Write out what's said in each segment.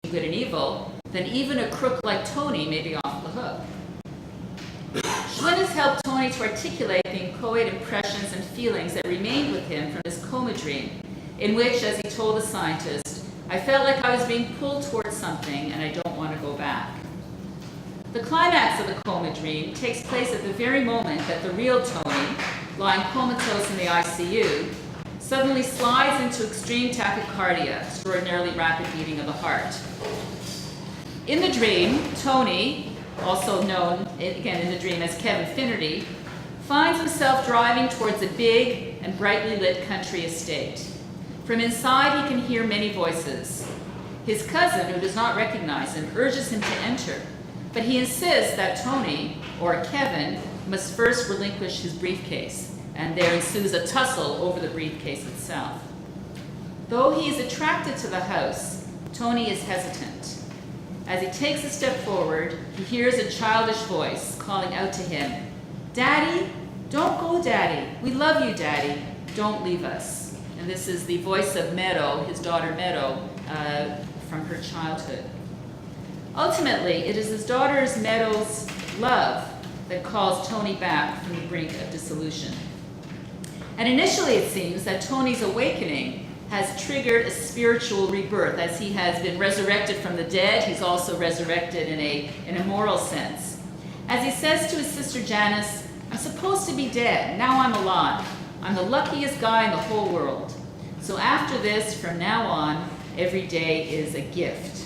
good and evil, then even a crook like Tony may be off the hook. Schwinn has helped Tony to articulate the inchoate impressions and feelings that remained with him from his coma dream, in which, as he told the scientist, I felt like I was being pulled towards something and I don't want to go back. The climax of the coma dream takes place at the very moment that the real Tony, lying comatose in the ICU, suddenly slides into extreme tachycardia, extraordinarily rapid beating of the heart. In the dream, Tony, also known, again in the dream as Kevin Finnerty, finds himself driving towards a big and brightly lit country estate. From inside, he can hear many voices. His cousin, who does not recognize him, urges him to enter, but he insists that Tony, or Kevin, must first relinquish his briefcase, and there ensues a tussle over the briefcase itself. Though he is attracted to the house, Tony is hesitant. As he takes a step forward, he hears a childish voice calling out to him, "Daddy, don't go, Daddy. We love you, Daddy. Don't leave us." And this is the voice of Meadow, his daughter Meadow, from her childhood. Ultimately, it is his daughter Meadow's love that calls Tony back from the brink of dissolution. And initially it seems that Tony's awakening has triggered a spiritual rebirth. As he has been resurrected from the dead, he's also resurrected in a moral sense. As he says to his sister Janice, "I'm supposed to be dead, now I'm alive. I'm the luckiest guy in the whole world. So after this, from now on, every day is a gift."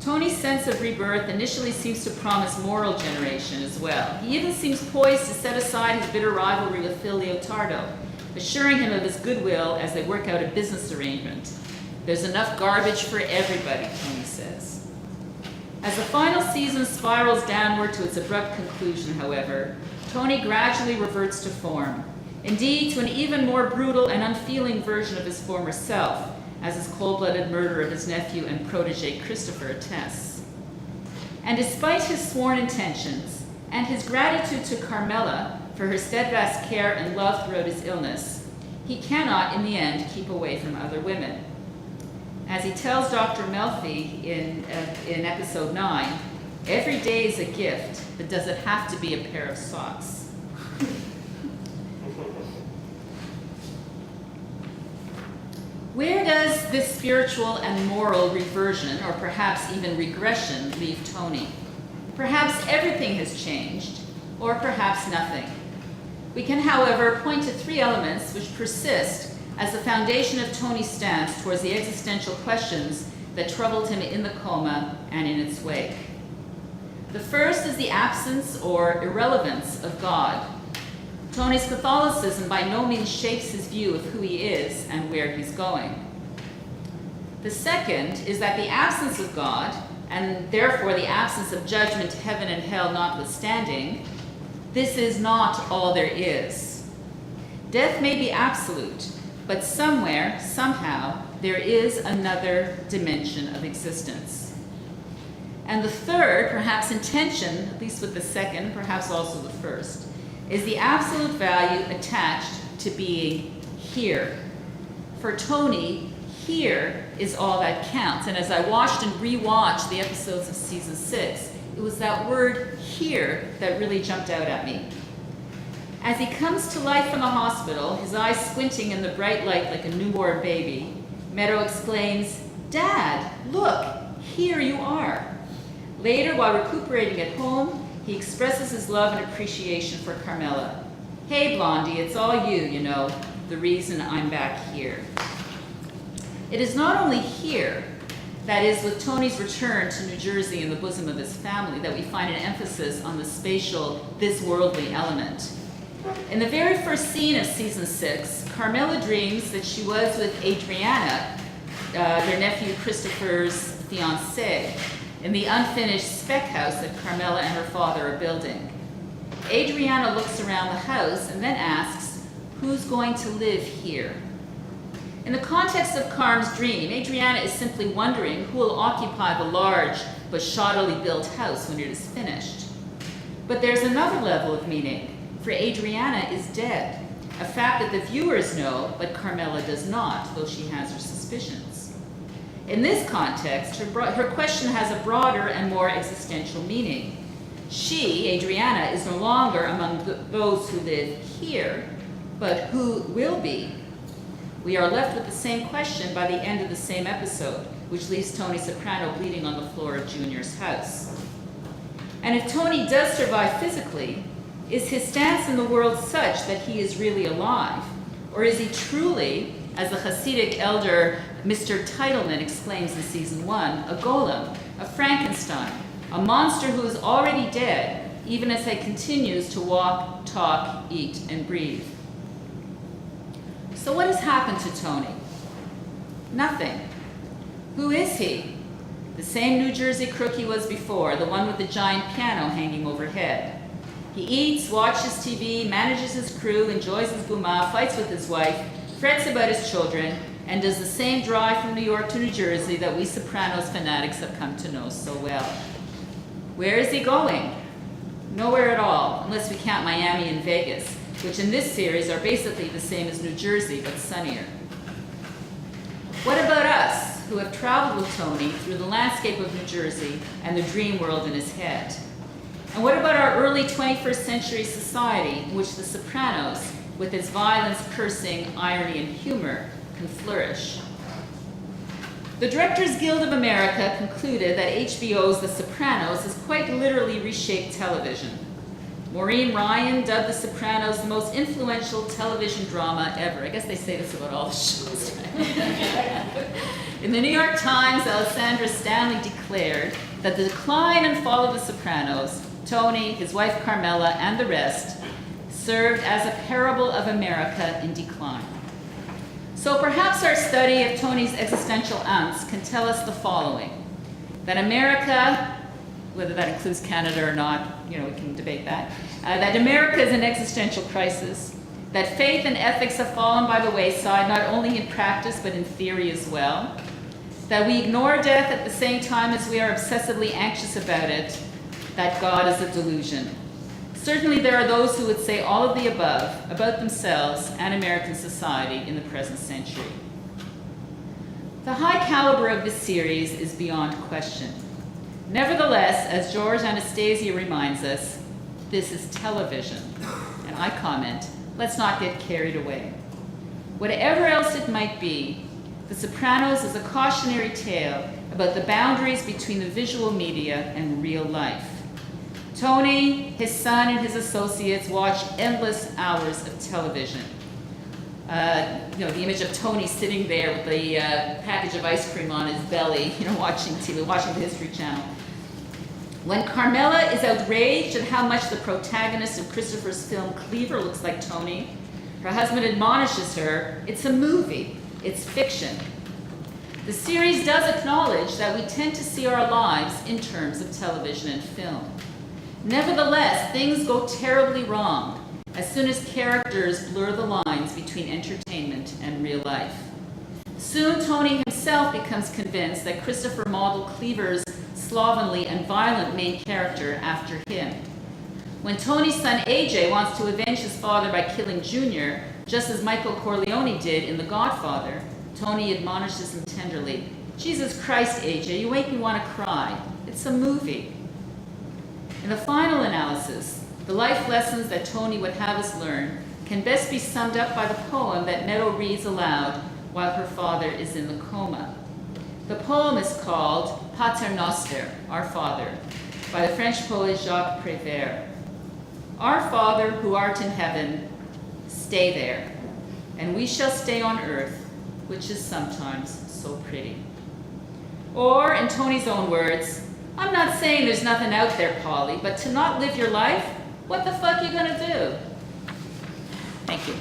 Tony's sense of rebirth initially seems to promise moral generation as well. He even seems poised to set aside his bitter rivalry with Phil Leotardo, assuring him of his goodwill as they work out a business arrangement. There's enough garbage for everybody, Tony says. As the final season spirals downward to its abrupt conclusion, however, Tony gradually reverts to form, indeed to an even more brutal and unfeeling version of his former self, as his cold-blooded murder of his nephew and protege Christopher attests. And despite his sworn intentions and his gratitude to Carmela for her steadfast care and love throughout his illness, he cannot, in the end, keep away from other women. As he tells Dr. Melfi in episode 9, every day is a gift, but does it have to be a pair of socks? Where does this spiritual and moral reversion, or perhaps even regression, leave Tony? Perhaps everything has changed, or perhaps nothing. We can, however, point to three elements which persist as the foundation of Tony's stance towards the existential questions that troubled him in the coma and in its wake. The first is the absence or irrelevance of God. Tony's Catholicism by no means shapes his view of who he is and where he's going. The second is that the absence of God, and therefore the absence of judgment, heaven and hell notwithstanding, this is not all there is. Death may be absolute, but somewhere, somehow, there is another dimension of existence. And the third, perhaps in tension, at least with the second, perhaps also the first, is the absolute value attached to being here. For Tony, here is all that counts. And as I watched and rewatched the episodes of season 6, it was that word here that really jumped out at me. As he comes to life in the hospital, his eyes squinting in the bright light like a newborn baby, Meadow exclaims, "Dad, look, here you are." Later, while recuperating at home, he expresses his love and appreciation for Carmela. "Hey, Blondie, it's all you, you know, the reason I'm back here." It is not only here, that is, with Tony's return to New Jersey in the bosom of his family, that we find an emphasis on the spatial, this worldly element. In the very first scene of season 6, Carmela dreams that she was with Adriana, their nephew Christopher's fiancée, in the unfinished spec house that Carmela and her father are building. Adriana looks around the house and then asks, "Who's going to live here?" In the context of Carm's dream, Adriana is simply wondering who will occupy the large but shoddily built house when it is finished. But there's another level of meaning, for Adriana is dead, a fact that the viewers know, but Carmela does not, though she has her suspicions. In this context, her question has a broader and more existential meaning. She, Adriana, is no longer among those who live here, but who will be. We are left with the same question by the end of the same episode, which leaves Tony Soprano bleeding on the floor of Junior's house. And if Tony does survive physically, is his stance in the world such that he is really alive? Or is he truly, as the Hasidic elder Mr. Teitelman exclaims in season 1, a golem, a Frankenstein, a monster who is already dead, even as he continues to walk, talk, eat, and breathe? So what has happened to Tony? Nothing. Who is he? The same New Jersey crook he was before, the one with the giant piano hanging overhead. He eats, watches TV, manages his crew, enjoys his bouma, fights with his wife, frets about his children, and does the same drive from New York to New Jersey that we Sopranos fanatics have come to know so well. Where is he going? Nowhere at all, unless we count Miami and Vegas, which in this series are basically the same as New Jersey, but sunnier. What about us, who have traveled with Tony through the landscape of New Jersey and the dream world in his head? And what about our early 21st century society in which the Sopranos, with its violence, cursing, irony, and humor, can flourish? The Directors Guild of America concluded that HBO's The Sopranos has quite literally reshaped television. Maureen Ryan dubbed The Sopranos the most influential television drama ever. I guess they say this about all the shows, right? In the New York Times, Alessandra Stanley declared that the decline and fall of The Sopranos, Tony, his wife Carmela, and the rest, served as a parable of America in decline. So perhaps our study of Tony's existential angst can tell us the following: that America, whether that includes Canada or not, we can debate that, that America is in existential crisis, that faith and ethics have fallen by the wayside, not only in practice but in theory as well, that we ignore death at the same time as we are obsessively anxious about it, that God is a delusion. Certainly there are those who would say all of the above about themselves and American society in the present century. The high caliber of this series is beyond question. Nevertheless, as George Anastasia reminds us, this is television. And I comment, let's not get carried away. Whatever else it might be, The Sopranos is a cautionary tale about the boundaries between the visual media and real life. Tony, his son, and his associates watch endless hours of television. The image of Tony sitting there with the package of ice cream on his belly, watching TV, watching the History Channel. When Carmela is outraged at how much the protagonist of Christopher's film Cleaver looks like Tony, her husband admonishes her, it's a movie, it's fiction. The series does acknowledge that we tend to see our lives in terms of television and film. Nevertheless, things go terribly wrong as soon as characters blur the lines between entertainment and real life. Soon, Tony himself becomes convinced that Christopher modeled Cleaver's slovenly and violent main character after him. When Tony's son AJ wants to avenge his father by killing Junior, just as Michael Corleone did in The Godfather, Tony admonishes him tenderly, "Jesus Christ, AJ, you make me want to cry. It's a movie." In the final analysis, the life lessons that Tony would have us learn can best be summed up by the poem that Meadow reads aloud while her father is in the coma. The poem is called Pater Noster, Our Father, by the French poet Jacques Prévert. Our Father, who art in heaven, stay there, and we shall stay on earth, which is sometimes so pretty. Or, in Tony's own words, I'm not saying there's nothing out there, Polly, but to not live your life, what the fuck you gonna do? Thank you.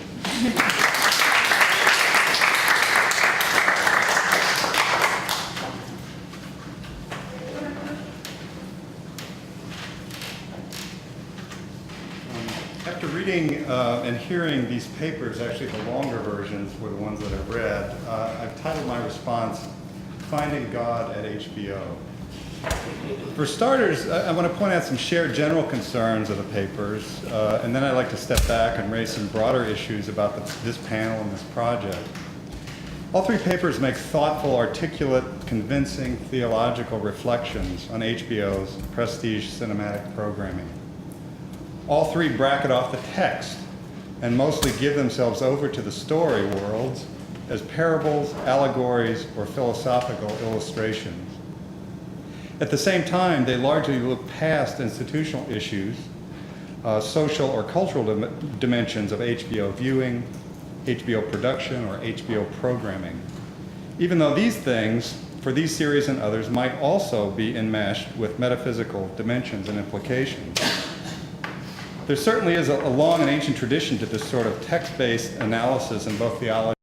After reading and hearing these papers, actually the longer versions were the ones that I've read, I've titled my response, Finding God at HBO. For starters, I want to point out some shared general concerns of the papers, and then I'd like to step back and raise some broader issues about this panel and this project. All three papers make thoughtful, articulate, convincing theological reflections on HBO's prestige cinematic programming. All three bracket off the text and mostly give themselves over to the story worlds as parables, allegories, or philosophical illustrations. At the same time, they largely look past institutional issues, social or cultural dimensions of HBO viewing, HBO production, or HBO programming. Even though these things, for these series and others, might also be enmeshed with metaphysical dimensions and implications. There certainly is a long and ancient tradition to this sort of text-based analysis in both theology